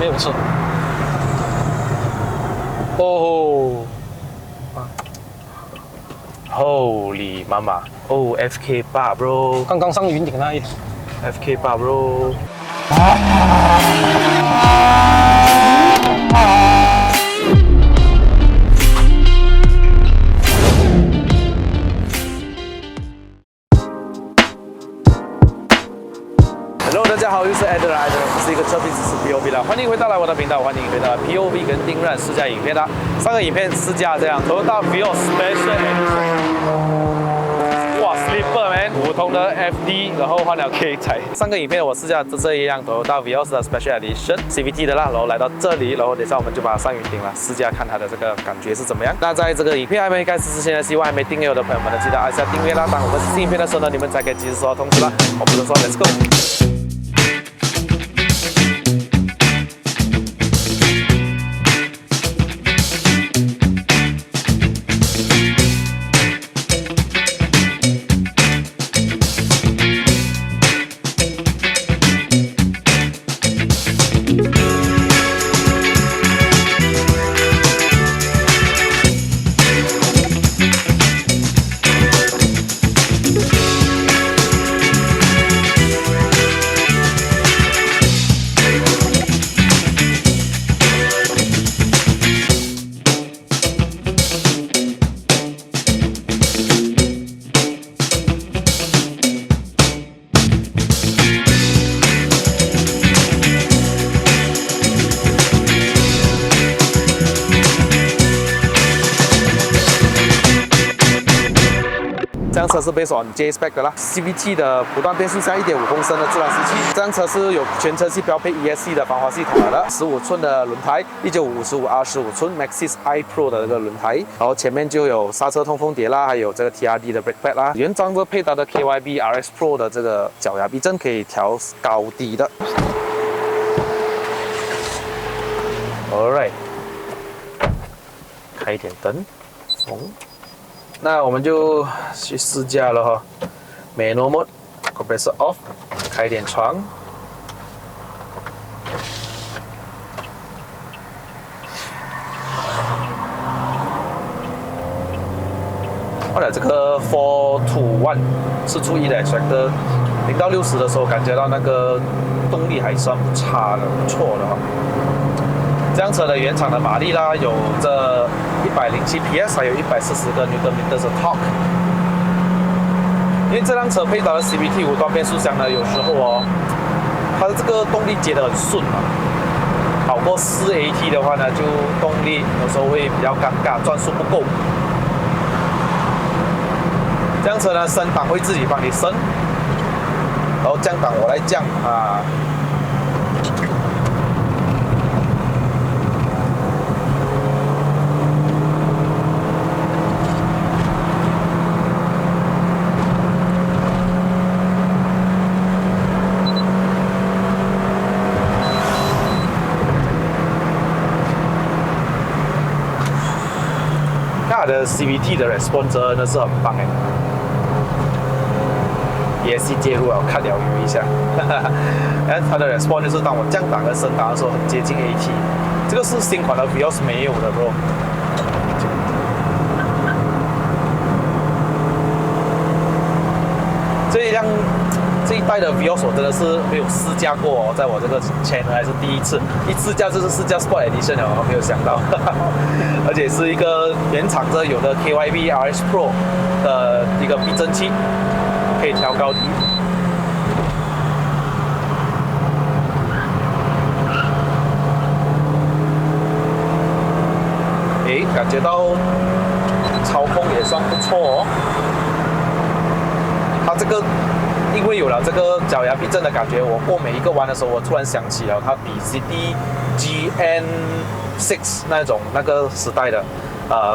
没有错。哦，Holy 妈妈，哦 FK 8 bro， 刚刚上云顶那一台。FK 8 bro。Hello， 大家好，又是 Eder， 我是一个车评支持 POV 的，欢迎回到我的频道，欢迎回到 POV 跟丁乱试驾影片的。上个影片试驾这样，Toyota Vios Special Edition。哇 ，Slipper man， 普通的 FD， 然后换了 K 彩。上个影片我试驾这一辆 Toyota Vios 的 Special Edition CVT 的啦，然后来到这里，然后等一下我们就把它上云顶了，试驾看它的这个感觉是怎么样。那在这个影片还没开始之前呢，希望还没订阅我的朋友们呢，记得按下订阅啦，当我们新影片的时候呢，你们才可以及时收到通知啦。我们就说 Let's go。这辆车是 based on J spec 的啦 ，CVT 的不断变速箱1.5公升的自然吸气。这辆车是有全车系标配 ESC 的防滑系统的，15寸的轮胎，1955 R15寸 Maxxis I Pro 的这个轮胎，然后前面就有刹车通风碟啦，还有这个 TRD 的 brake pad 啦，原装的配搭的 KYB RS Pro 的这个脚牙避震可以调高低的。Alright， 开一点灯，那我们就去试驾了哈。Manual mode， compressor off， 开一点窗。换了这个 4to1 4出1的 extractor， 0到60的时候感觉到那个动力还算不差的，不错的哈。这辆车的原厂的马力啦，有这107 PS， 还有140个 Nm 的 torque。因为这辆车配搭的 CVT 无段变速箱呢，有时候哦，它的这个动力接得很顺嘛，跑过4AT 的话呢，就动力有时候会比较尴尬，转速不够。这辆车呢，升档会自己帮你升，然后降档我来降啊。它的 CVT 的 response 真的是很棒哎，也是介入了，我看了一下，它的 response 就是当我降档和升档的时候很接近 AT， 这个是新款的 Vios 没有的 bro。这一代的 Vios 我真的是没有试驾过哦，在我这个channel还是第一次，一试驾就是试驾 Sport Edition 哦，没有想到，而且是一个原厂这有的 KYB RS Pro 的一个避震器，可以调高低。诶，感觉到操控也算不错哦。它这个因为有了这个脚牙避震的感觉，我过每一个弯的时候，我突然想起了它比 CD GN6 那个时代的，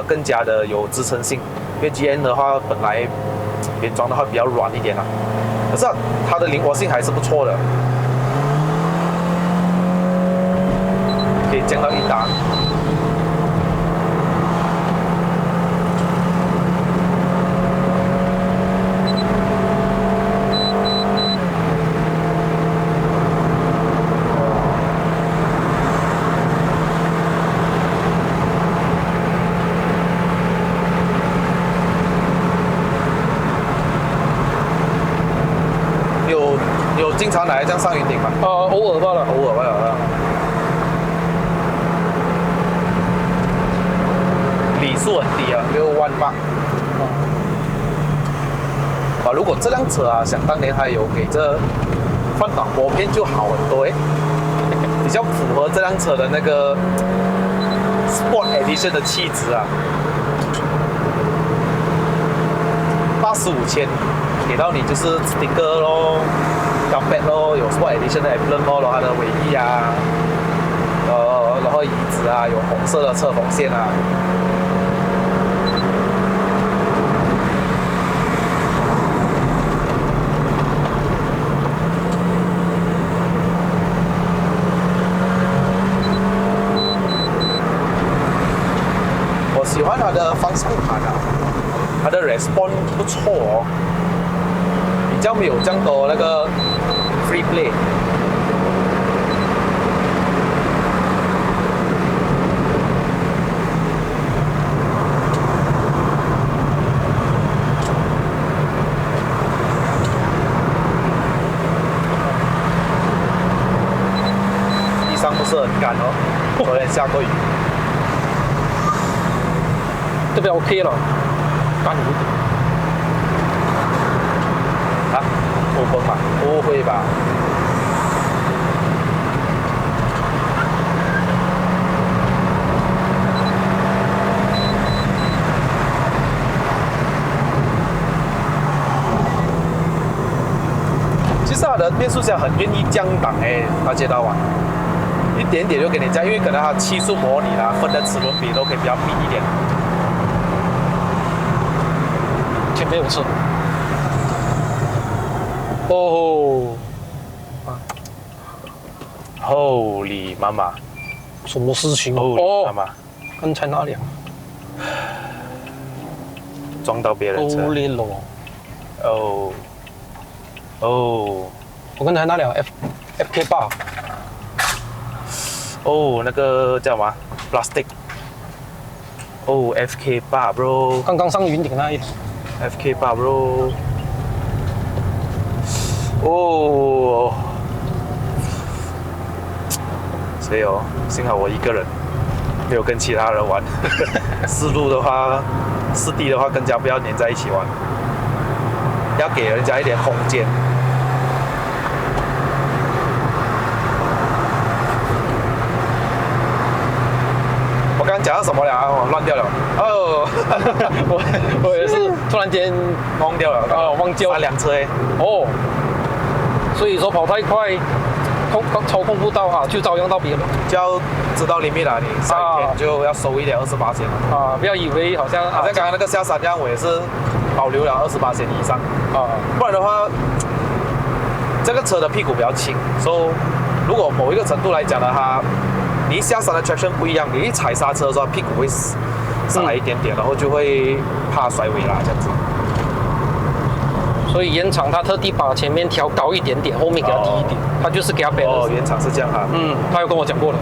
更加的有支撑性。因为 GN 的话本来原装的话比较软一点啦，可是它的灵活性还是不错的，可以降到1档。样上云顶吗？偶尔罢了。偶尔罢了。里数很低啊，618。如果这辆车啊，想当年还有给这换挡拨片就好很多比较符合这辆车的那个 Sport Edition 的气质啊。85,000给到你就是 sticker 咯 ，carpet 咯，有 Sport Edition 的 emblem 咯，然后它的尾翼啊，然后椅子啊，有红色的侧缝线啊。喜欢它的方向盘啊，它的 response 不错哦，比较没有这样多那个 free play。地上不是很干哦，昨天下过雨。这边 OK 了，干一点。啊，不崩吧？不会吧？其实它的变速箱很愿意降档它接到完，一点点就给你降，因为可能它气速模拟啦，分的齿轮比都可以比较密一点。前面有车。哦。Holy 妈妈！什么事情？Holy 妈妈！刚才哪里啊？撞到别人车。Holy 咯。我刚才哪里啊？FK8。那个叫什么 ？Plastic。FK8 bro。刚刚上云顶那一台。FK8 bro。所以幸好我一个人，没有跟其他人玩。四路的话，四地的话更加不要黏在一起玩，要给人家一点空间。我刚刚讲到什么了啊？我乱掉了。我也是突然间忘掉了。忘掉了。3辆车所以说跑太快，操控不到啊，就遭殃到别人。就要知道 limit 了，你下一天就要收一点28%了。不要以为好像刚刚那个下山这样，我也是保留了28%以上。不然的话，这个车的屁股比较轻，所以如果某一个程度来讲的话，你一下山的 traction 不一样，你一踩刹车的时候屁股会上来一点点，然后就会怕甩尾啦这样子。所以原厂他特地把前面调高一点点，后面给它低一点，他就是给它 balance。原厂是这样哈。他有跟我讲过了。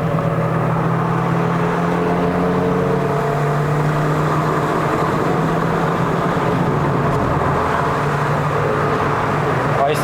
不好意思。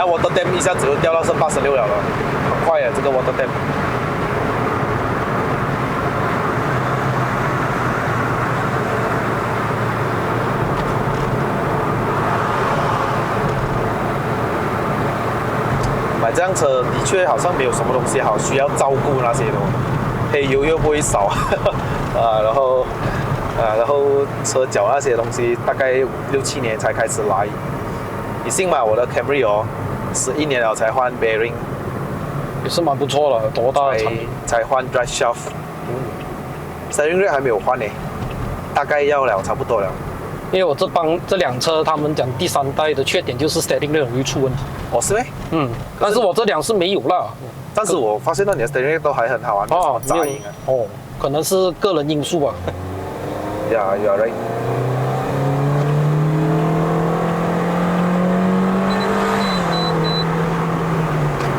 water dam 一下子就掉到是86了，很快啊，这个 water dam。买这辆车的确好像没有什么东西好需要照顾那些的，黑油又不会少然后车脚那些东西大概6、7年才开始来。你信吗？我的 Camry 11年了才换 bearing， 也是蛮不错了，多大的才换 drive shaft，steering rack 还没有换呢，大概要了差不多了。因为我这辆车，他们讲第3代的缺点就是 steering 很容易出问题。哦，是咩？嗯，但是我这辆是没有啦。但是我发现到你的 steering 都还很好啊，没有什么杂音啊。哦，可能是个人因素吧。Yeah, you are right.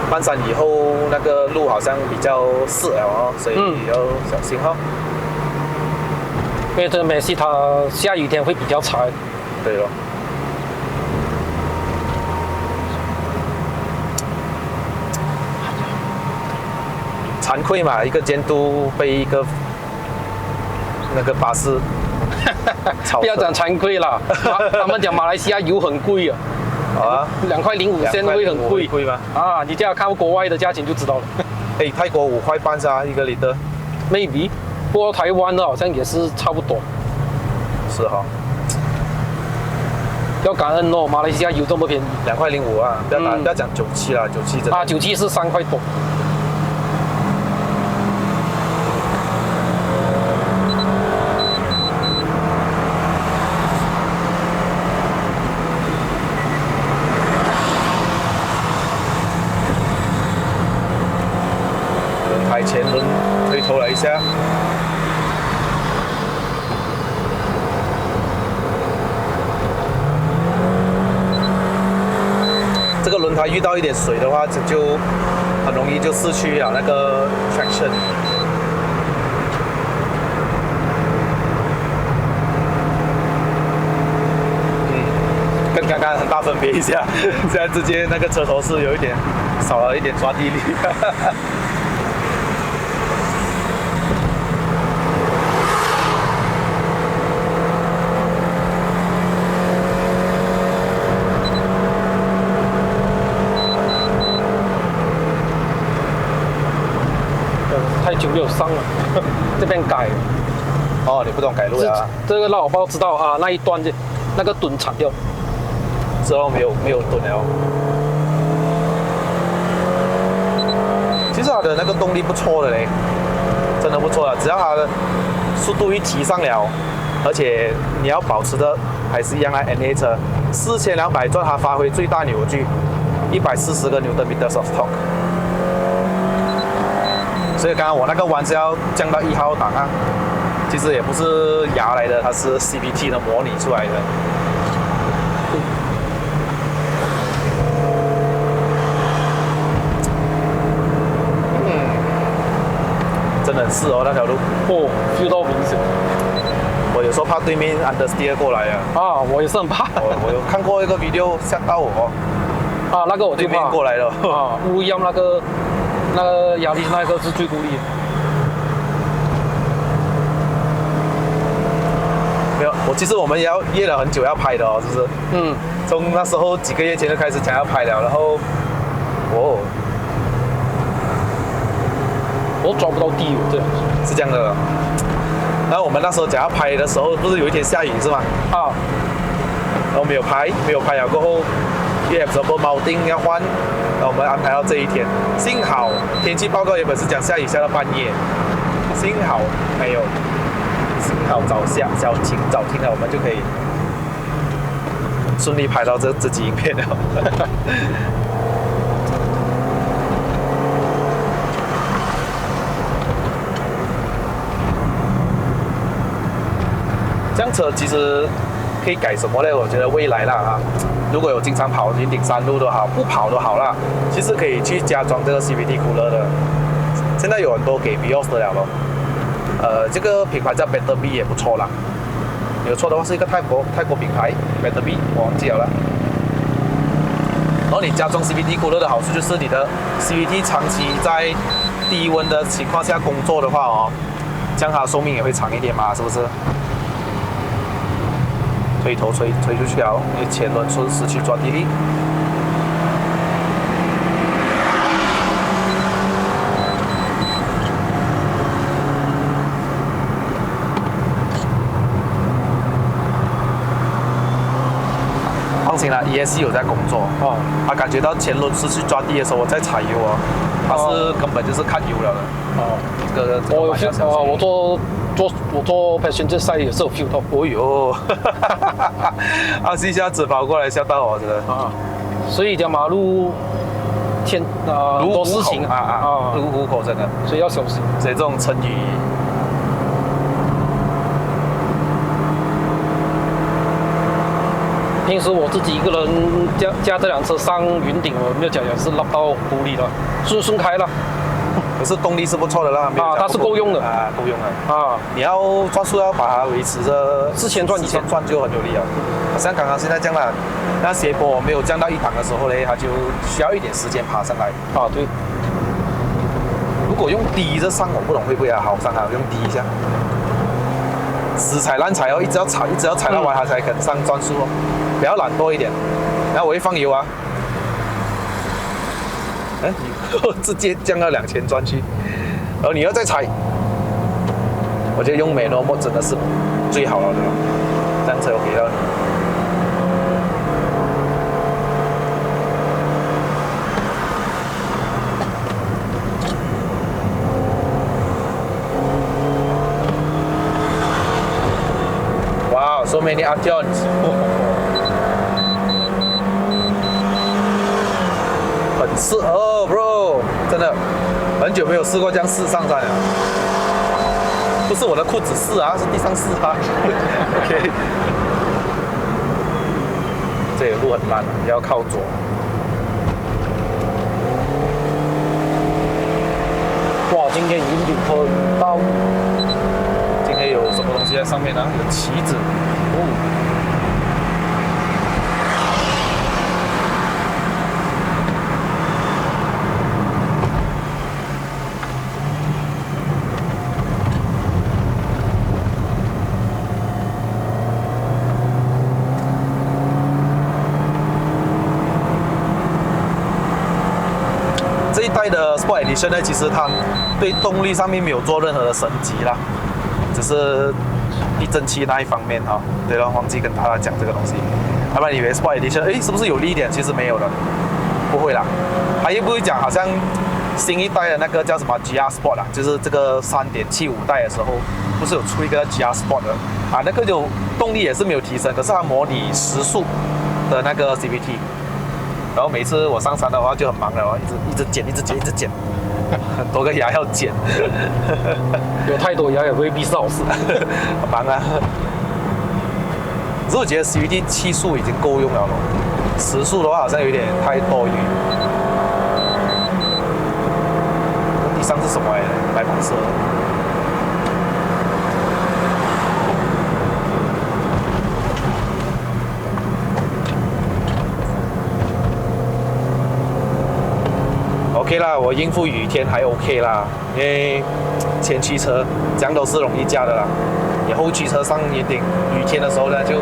半山以后那个路好像比较湿了哦，所以要小心哈、哦。因为这梅西它下雨天会比较差。对咯。惭愧嘛，一个监督被一个那个巴士不要讲惭愧啦，他们讲马来西亚油很贵啊。啊，2块05仙会很贵，贵吗？啊，你这样看国外的价钱就知道了。哎，泰国5块半是啊，1个liter。maybe， 不过台湾的好像也是差不多。是哈、哦。要感恩哦，马来西亚油这么便宜，2块05啊！不要讲97啦，97真的。啊，97是3块多。前轮推头了一下，这个轮胎遇到一点水的话，就很容易就失去了那个 traction。跟刚刚很大分别一下，现在直接那个车头是有一点少了一点抓地力。太久没有上了，这边改。哦，你不懂改路啊？这个让我不知道啊，那一段那个墩铲掉，之后没有墩了。其实它的那个动力不错的嘞，真的不错的。只要它的速度一提上了，而且你要保持的还是一样啊 NA 车，4200转它发挥最大扭矩，140个Nm of torque。所以刚刚我那个弯是要降到1号档啊，其实也不是牙来的，它是 CVT 的模拟出来的。真的很湿哦那条路。哦 ，feel 到明显。我有时候怕对面 understeer 过来啊，我也是很怕。我有看过一个 video 吓到我。啊，那个我就怕。对面过来了。啊，乌央那个压力那个是最孤立的。没有，其实我们也要约了很久要拍的哦，是不是？嗯。从那时候几个月前就开始讲要拍了，然后，我抓不到地，这样是这样的。然后我们那时候讲要拍的时候，不是有一天下雨是吗？啊。然后没有拍了过后 ，example mounting 要换。然后我们安排到这一天，幸好天气报告原本是讲下雨下到半夜，幸好没有，幸好早停了，我们就可以顺利拍到这集影片了。这辆车其实可以改什么呢？我觉得未来啦哈，如果有经常跑云顶山路都好，不跑都好啦，其实可以去加装这个 CVT cooler 的。现在有很多给 Vios 的了咯。这个品牌叫 Betterby 也不错啦。没有错的话是一个泰国品牌 Betterby， 我忘记了。然后你加装 CVT cooler 的好处就是你的 CVT 长期在低温的情况下工作的话哦，这样它的寿命也会长一点嘛，是不是？推头推出去了，你前轮失去抓地力。放心啦 ，ESC 有在工作哦。他感觉到前轮失去抓地的时候，我在踩油哦，他是根本就是看油了的。哦，这个我做我做 passenger side 也是有 feel 到。哦呦，一下子跑过来吓到我，真的啊！所以讲马路很多事情如虎口真的，所以要小心。所以这种成语。平时我自己一个人驾这辆车上云顶，我没有讲也是拉到湖里了，顺开了。可是动力是不错的啦，它是够用的够用的啊。你要转速要把它维持着4000转以上，转就很有力了。像刚刚现在这样啦，那斜坡没有降到1档的时候呢，它就需要一点时间爬上来。啊，对。如果用低着上，我不懂会不会好上啊？用低一下，死踩烂踩哦，一直要踩到完它才肯上转速哦，比较懒惰一点。然后我一放油啊。你直接降到2000转去，然后你要再踩，我觉得用美诺莫真的是最好了的，这样才有给到你。Wow, so many options. 很湿哦 ，bro， 真的很久没有试过这样试上山了。不是我的裤子试啊，是地上试啊。OK， 这里路很烂，要靠左。哇，今天云顶很大雾。今天有什么东西在上面呢？有旗子。这一代的 Sport Edition 呢，其实它对动力上面没有做任何的升级啦，只是避震器那一方面哈。对了，忘记跟大家讲这个东西，要不然以为 Sport Edition 是不是有力一点？其实没有的，不会啦。它又不会讲好像新一代的那个叫什么 GR Sport 啦，就是这个3.75代的时候，不是有出一个 GR Sport 的啊？那个就动力也是没有提升，可是它模拟时速的那个 CVT。然后每次我上山的话就很忙了，一直剪，很多个牙要剪，有太多牙也未必是好事，很忙啊。可是我觉得 CVT 7速已经够用了咯，10速的话好像有点太多余。第三是什么来着？白黄色。OK 啦，我应付雨天还 OK 啦，因为前驱车这样都是容易驾的啦。你后驱车上一定雨天的时候呢，就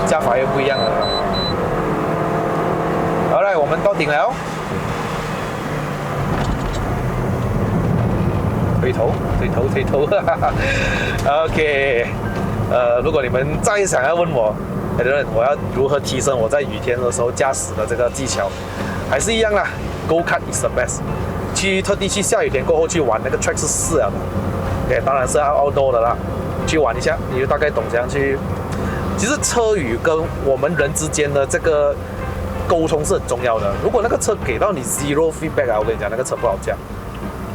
驾法又不一样了啦。好了，我们到顶了哦。推头，OK。如果你们再想要问我，我要如何提升我在雨天的时候驾驶的这个技巧，还是一样啦。Go kart is the best。特地去下雨天过后去玩那个 track 是试了的，对，当然是要 outdoor 的啦。去玩一下，你就大概懂怎样去。其实车语跟我们人之间的这个沟通是很重要的。如果那个车给到你 zero feedback 啊，我跟你讲，那个车不好驾。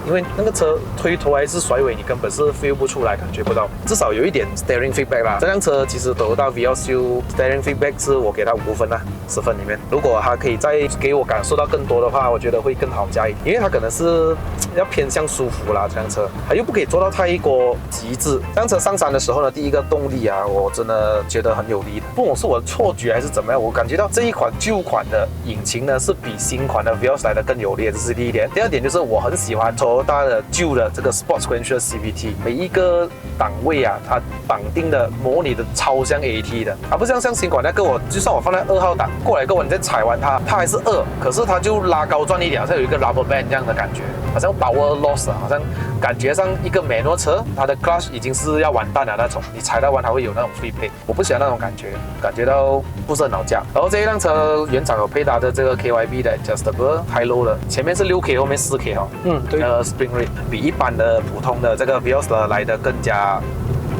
因为那个车推头还是甩尾，你根本是 feel 不出来，感觉不到。至少有一点 steering feedback 啦。这辆车其实得到 VLCU steering feedback 是我给它5分啦，10分里面。如果它可以再给我感受到更多的话，我觉得会更好驾驭。因为它可能是要偏向舒服啦，这辆车它又不可以做到太过极致。这辆车上山的时候呢，第一个动力啊，我真的觉得很有力的。不管是我的错觉还是怎么样，我感觉到这一款旧款的引擎呢，是比新款的 Vios 来的更有力，这是第一点。第二点就是我很喜欢Toyota的旧的这个 Sport Sequential CVT， 每一个档位啊，它绑定的模拟的超像 AT 的，不像新款那个就算我放在2号档过来过后，你再踩完它还是2，可是它就拉高转一点，好像有一个 rubber band 这样的感觉，好像 power loss 啊，好像感觉上一个美诺车，它的 clutch 已经是要完蛋了那种，你踩到弯它会有那种飞配，我不喜欢那种感觉，感觉到不是很好驾。然后这一辆车原厂有配搭的这个 KYB 的 adjustable high low 的，前面是6K，后面4K 哈。对。spring rate 比一般的普通的这个 Vios 的来的更加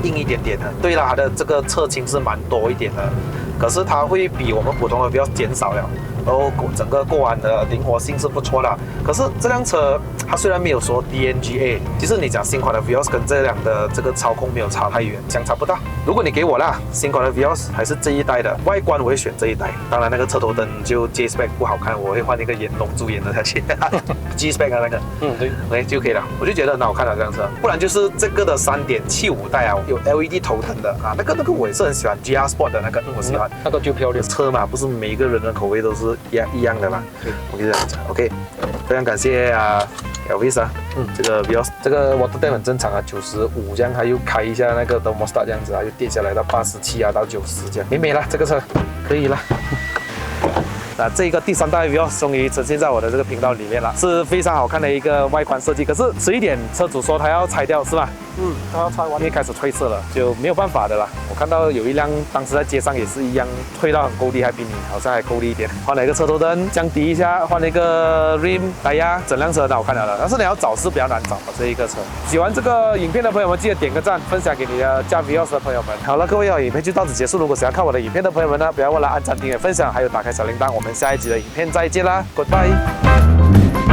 硬一点点的。对了，它的这个侧倾是蛮多一点的，可是它会比我们普通的 Vios 减少了。然后整个过弯的灵活性是不错的，可是这辆车它虽然没有说 DNGA， 其实你讲新款的 Vios 跟这辆的这个操控没有差太远，相差不大。如果你给我啦，新款的 Vios 还是这一代的外观，我会选这一代。当然那个车头灯就 J spec 不好看，我会换一个龙珠眼的下去，G spec 啊那个，对，OK 就可以了。我就觉得很好看了这辆车，不然就是这个的3.75代啊，有 LED 头灯的啊，那个我也是很喜欢 GR Sport 的那个，我喜欢。那个就漂亮。车嘛，不是每一个人的口味都是一样的嘛。对，我跟你这样讲 ，OK， 非常感谢啊 Elvis 啊，这个 Vios 这个 water temp 很正常啊，95这样，它又开一下那个 thermostat 这样子啊，又跌下来到87啊，到90这样，美了，这个车可以了。那这个第3代 Vios 终于呈现在我的这个频道里面了，是非常好看的一个外观设计。可是迟一点，车主说他要拆掉，是吧？他要拆完，因为开始褪色了，就没有办法的啦。我看到有一辆当时在街上也是一样，褪到很够力，还比你好像还够力一点。换了一个车头灯，降低一下，换了一个 rim 胎压，整辆车很好看了。但是你要找是比较难找的这一个车。喜欢这个影片的朋友们，记得点个赞，分享给你的驾 Vios 的朋友们。好了，各位影片就到此结束。如果想要看我的影片的朋友们呢，不要忘了按赞、订阅、分享，还有打开小铃铛。我们下一集的影片再见啦 ，Goodbye。